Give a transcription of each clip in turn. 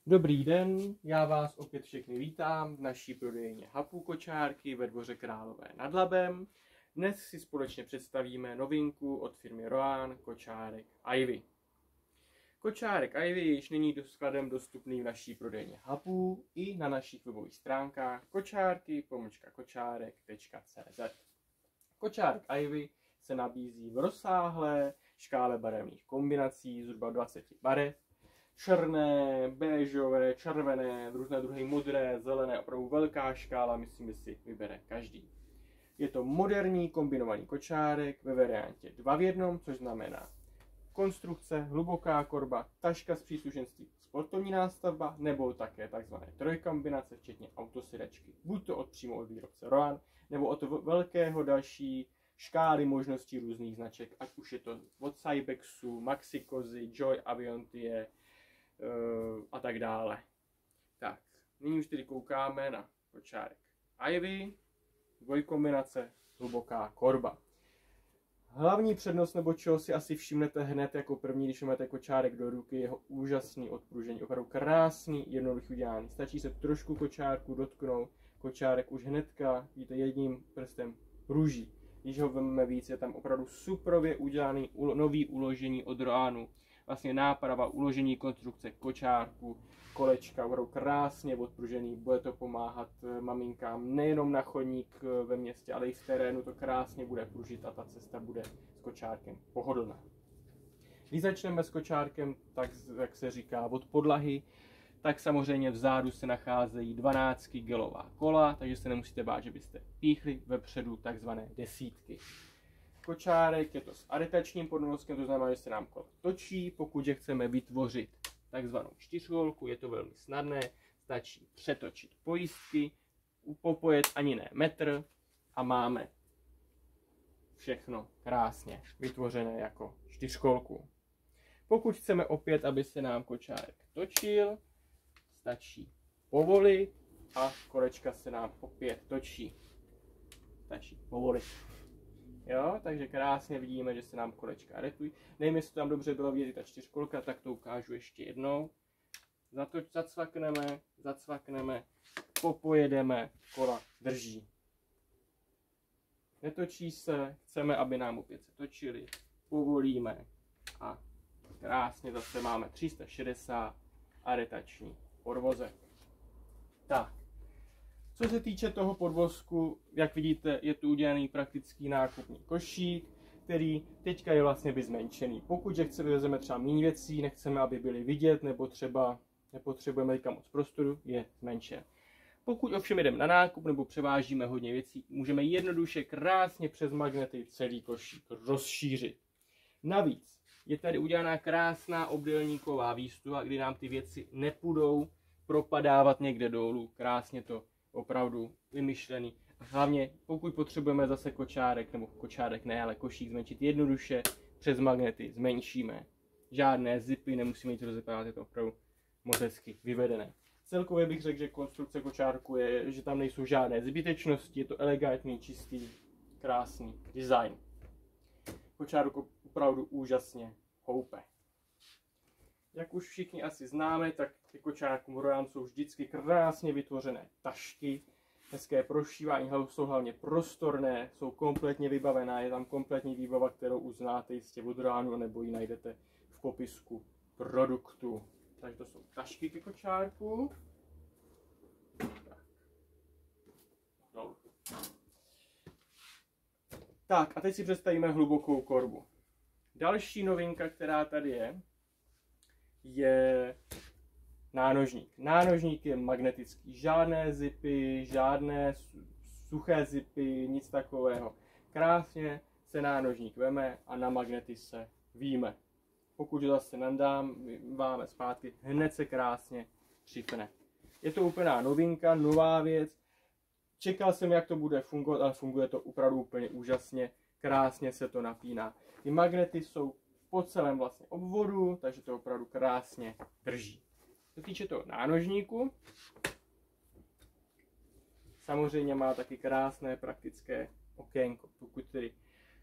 Dobrý den, já vás opět všechny vítám v naší prodejně Hapu kočárky ve Dvoře Králové nad Labem. Dnes si společně představíme novinku od firmy Roan, kočárek Ivy. Kočárek Ivy je již nyní skladem dostupný v naší prodejně Hapu i na našich webových stránkách kočárky.cz. Kočárek Ivy se nabízí v rozsáhlé škále barevných kombinací, zhruba 20 barev. Černé, béžové, červené, různé druhy modré, zelené, opravdu velká škála, myslím, že si vybere každý. Je to moderní kombinovaný kočárek ve variantě 2 v 1, což znamená konstrukce, hluboká korba, taška s příslušenstvím, sportovní nástavba nebo také tzv. trojkombinace, včetně autosedačky. Buď to přímo od výrobce Roan, nebo od velkého další škály možností různých značek, ať už je to od Cybexu, Maxikozy, Joy Aviontie, a tak dále. Tak, nyní už tedy koukáme na kočárek Ivy, dvojkombinace, hluboká korba. Hlavní přednost, nebo čeho si asi všimnete hned jako první, když máte kočárek do ruky, je jeho úžasný odpružení, opravdu krásný, jednoduchý udělaný. Stačí se trošku kočárku dotknout, kočárek už hnedka, víte, jedním prstem pruží. Když ho vezmeme víc, je tam opravdu suprově udělaný nový uložení od Roanu. Vlastně náprava, uložení konstrukce kočárku, kolečka, opravdu krásně odpružený, bude to pomáhat maminkám nejenom na chodník ve městě, ale i v terénu to krásně bude pružit a ta cesta bude s kočárkem pohodlná. Když začneme s kočárkem, tak jak se říká, od podlahy, tak samozřejmě vzadu se nacházejí 12 gelová kola, takže se nemusíte bát, že byste píchli vepředu takzvané desítky. Kočárek je to s aretačním podvozkem, to znamená, že se nám kolo točí. Pokud je chceme vytvořit takzvanou čtyřkolku, je to velmi snadné, stačí přetočit pojistky, popojet ani ne metr a máme všechno krásně vytvořené jako čtyřkolku. Pokud chceme opět, aby se nám kočárek točil, stačí povolit a kolečka se nám opět točí. Stačí povolit. Jo, takže krásně vidíme, že se nám kolečka aretují. Nevím, jestli tam dobře bylo vidět ta čtyřkolka, tak to ukážu ještě jednou. Zacvakneme, popojedeme, kola drží. Netočí se, chceme, aby nám opět se točili, povolíme a krásně zase máme 360 aretační podvozek. Tak. Co se týče toho podvozku, jak vidíte, je tu udělaný praktický nákupní košík, který teďka je vlastně vyzmenšený. Pokud je vezmeme třeba méně věcí, nechceme, aby byly vidět, nebo třeba nepotřebujeme teďka moc prostoru, je zmenšen. Pokud ovšem jdeme na nákup nebo převážíme hodně věcí, můžeme jednoduše krásně přes magnety celý košík rozšířit. Navíc je tady udělaná krásná obdélníková výstuha, kdy nám ty věci nepůjdou propadávat někde dolů. Krásně to opravdu vymyšlený. Hlavně pokud potřebujeme zase kočárek, nebo kočárek ne, ale košík zmenšit jednoduše, přes magnety zmenšíme. Žádné zipy, nemusíme nic rozepávat, je to opravdu moc hezky vyvedené. Celkově bych řekl, že konstrukce kočárku je, že tam nejsou žádné zbytečnosti, je to elegantní, čistý, krásný design. Kočárek opravdu úžasně houpe. Jak už všichni asi známe, tak ty kočárkům Roan jsou vždycky krásně vytvořené tašky. Hezké prošívání, jsou hlavně prostorné, jsou kompletně vybavená, je tam kompletní výbava, kterou uznáte jistě od Roanu, nebo ji najdete v popisku produktu. Takže to jsou tašky ke kočárku. Tak a teď si představíme hlubokou korbu. Další novinka, která tady je nánožník. Nánožník je magnetický. Žádné zipy, žádné suché zipy, nic takového. Krásně se nánožník veme a na magnety se víme. Pokud ho zase nandáme zpátky, hned se krásně připne. Je to úplná novinka, nová věc. Čekal jsem, jak to bude fungovat, ale funguje to opravdu úplně úžasně. Krásně se to napíná. Ty magnety jsou po celém vlastně obvodu, takže to opravdu krásně drží. Co se týče toho nánožníku, samozřejmě má taky krásné praktické okénko. Pokud tedy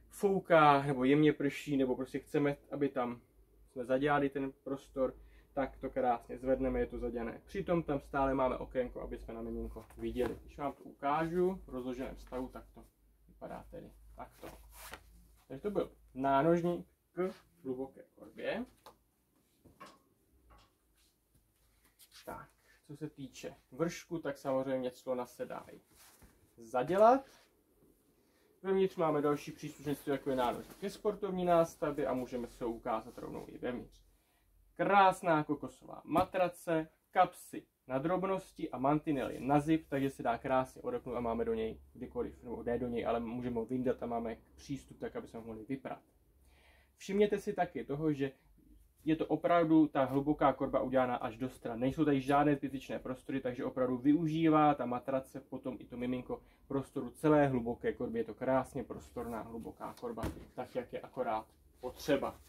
fouká nebo jemně prší, nebo prostě chceme, aby tam jsme zadělali ten prostor, tak to krásně zvedneme, je to zadělané. Přitom tam stále máme okénko, aby jsme na miminko viděli. Když vám to ukážu v rozloženém stavu, tak to vypadá tedy takto. Takže to byl nánožník k hluboké korbě. Tak, co se týče vršku, tak samozřejmě clona se dá i zadělat. Vevnitř máme další příslušenství, jako je nánožník ke sportovní nástavbě a můžeme se ho ukázat rovnou i vevnitř. Krásná kokosová matrace, kapsy na drobnosti a mantinely na zip, takže se dá krásně odepnout a máme do něj kdykoliv, nebo ne do něj, ale můžeme ho vyndat a máme přístup tak, aby jsme ho mohli vyprat. Všimněte si taky toho, že je to opravdu ta hluboká korba udělána až do stran. Nejsou tady žádné zbytečné prostory, takže opravdu využívá ta matrace, potom i to miminko prostoru celé hluboké korby. Je to krásně prostorná hluboká korba, tak jak je akorát potřeba.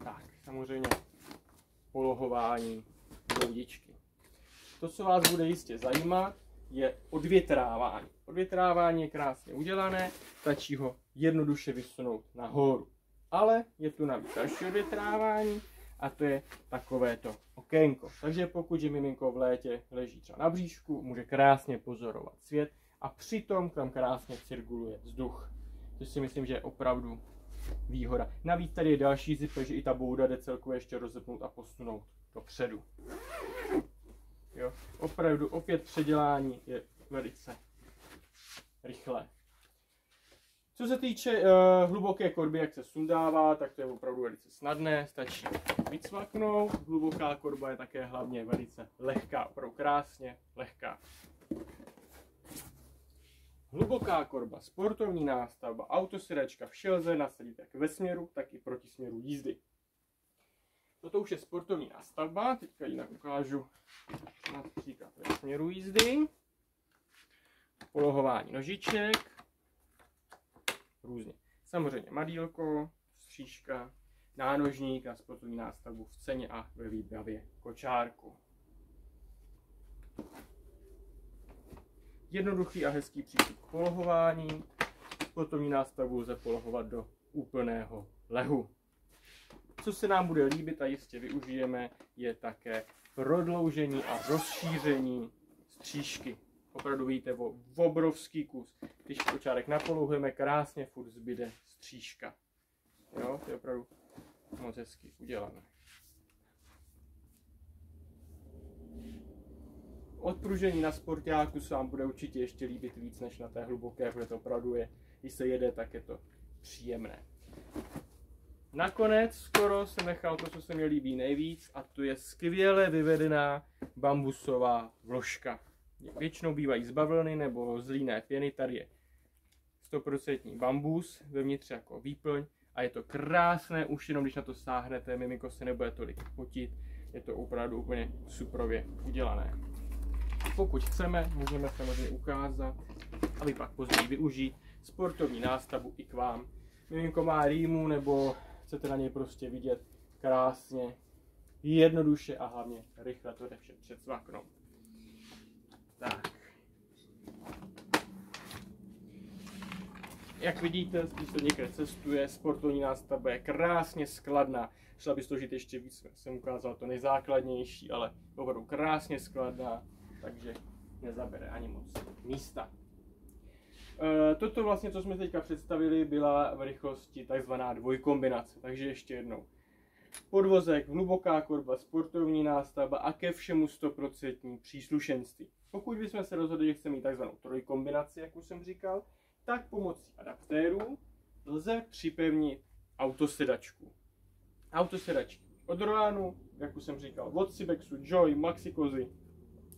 Tak, samozřejmě polohování bloudičky. To, co vás bude jistě zajímat, je odvětrávání. Odvětrávání je krásně udělané, stačí ho jednoduše vysunout nahoru. Ale je tu navíc další odvětrávání a to je takovéto okénko. Takže pokud je miminko v létě leží třeba na bříšku, může krásně pozorovat svět a přitom tam krásně cirkuluje vzduch. To si myslím, že je opravdu výhoda. Navíc tady je další zip, takže i ta bouda jde celkově ještě rozepnout a posunout dopředu. Jo, opravdu opět předělání je velice rychlé. Co se týče hluboké korby, jak se sundává, tak to je opravdu velice snadné, stačí vycvaknout. Hluboká korba je také hlavně velice lehká, opravdu krásně lehká. Hluboká korba, sportovní nástavba, autosedačka, vše lze nasadit jak ve směru, tak i proti směru jízdy. Toto už je sportovní nástavba, teďka jinak ukážu například ve směru jízdy. Polohování nožiček, různě. Samozřejmě madýlko, stříška, nánožník a sportovní nástavbu v ceně a ve výbavě kočárku. Jednoduchý a hezký přístup k polohování. Sportovní nástavbu lze polohovat do úplného lehu. Co se nám bude líbit a jistě využijeme, je také prodloužení a rozšíření stříšky. Opravdu vidíte obrovský kus. Když kočárek napolouhujeme, krásně furt zbyde stříška. Jo, to je opravdu moc hezky udělané. Odpružení na sportáku se vám bude určitě ještě líbit víc než na té hluboké, protože to opravdu je, když se jede, tak je to příjemné. Nakonec skoro jsem nechal to, co se mi líbí nejvíc, a to je skvěle vyvedená bambusová vložka. Většinou bývají z bavlny nebo z líné pěny, tady je 100% bambus, vevnitř jako výplň a je to krásné, už jenom když na to sáhnete, miminko se nebude tolik potit, je to opravdu úplně suprově udělané. Pokud chceme, můžeme samozřejmě ukázat, aby pak později využít sportovní nástavbu i k vám. Miminko má rýmu nebo chcete na něj prostě vidět krásně, jednoduše a hlavně rychle to jde vše předsvaknout. Tak. Jak vidíte, když se někde cestuje, sportovní nástavba je krásně skladná. Šla by složit ještě víc, jsem ukázal to nejzákladnější, ale opravdu krásně skladná, takže nezabere ani moc místa. Toto vlastně, co jsme teďka představili, byla v rychlosti takzvaná dvojkombinace, takže ještě jednou. Podvozek, hluboká korba, sportovní nástavba a ke všemu 100% příslušenství. Pokud bychom se rozhodli, že chceme mít takzvanou trojkombinaci, jak už jsem říkal, tak pomocí adaptérů lze připevnit autosedačku. Autosedačky od Royanu, jak už jsem říkal, od Cibexu, Joy, Maxikozy,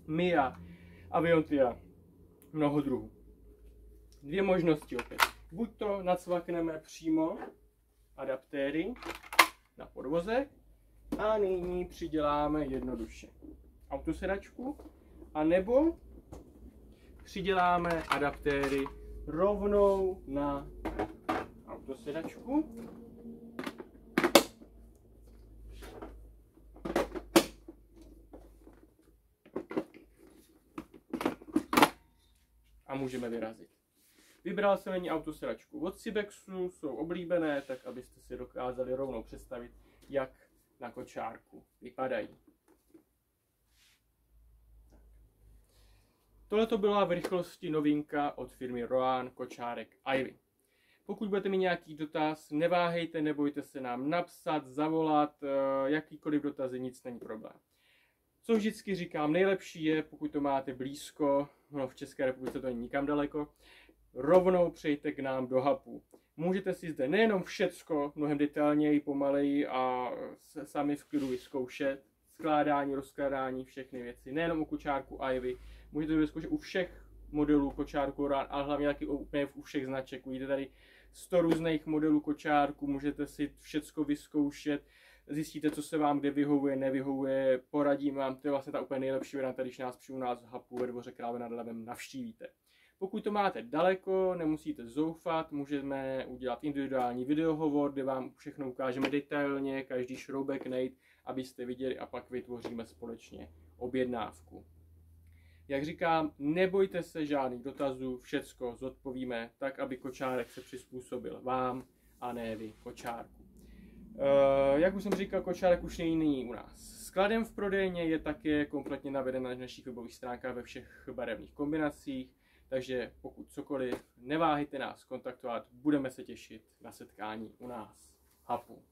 Mia, Aviontria, mnoho druhů. Dvě možnosti opět. Buď to nacvakneme přímo adaptéry na podvozek a nyní přiděláme jednoduše autosedačku, a nebo přiděláme adaptéry rovnou na autosedačku. A můžeme vyrazit. Vybral jsem nyní autosedačku od Cibexu, jsou oblíbené, tak abyste si dokázali rovnou představit, jak na kočárku vypadají. Tohle to byla v rychlosti novinka od firmy Rowan kočárek Ivy. Pokud budete mít nějaký dotaz, neváhejte, nebojte se nám napsat, zavolat, jakýkoliv dotazy, nic není problém. Co vždycky říkám, nejlepší je, pokud to máte blízko, no v České republice to není nikam daleko, rovnou přejte k nám do Hapu. Můžete si zde nejenom všecko mnohem detailněji, pomaleji a sami v klidu vyzkoušet, skládání, rozkládání, všechny věci, nejenom u kočárku Ivy, můžete to vyzkoušet u všech modelů kočárku Rowan, ale hlavně taky úplně u všech značek. Uvidíte tady 100 různých modelů kočárku, můžete si všecko vyzkoušet, zjistíte, co se vám kde vyhovuje, nevyhovuje, poradím vám, to je vlastně ta úplně nejlepší varianta, když nás u nás v Hapu ve Dvoře Krále nad Labem navštívíte. Pokud to máte daleko, nemusíte zoufat, můžeme udělat individuální videohovor, kde vám všechno ukážeme detailně, každý šroubek nejít, abyste viděli a pak vytvoříme společně objednávku. Jak říkám, nebojte se žádných dotazů, všecko zodpovíme tak, aby kočárek se přizpůsobil vám a ne vy kočárku. Jak už jsem říkal, kočárek už není u nás skladem v prodejně, je také kompletně naveden na našich webových stránkách ve všech barevných kombinacích, takže pokud cokoliv, neváhejte nás kontaktovat, budeme se těšit na setkání u nás v Hapu.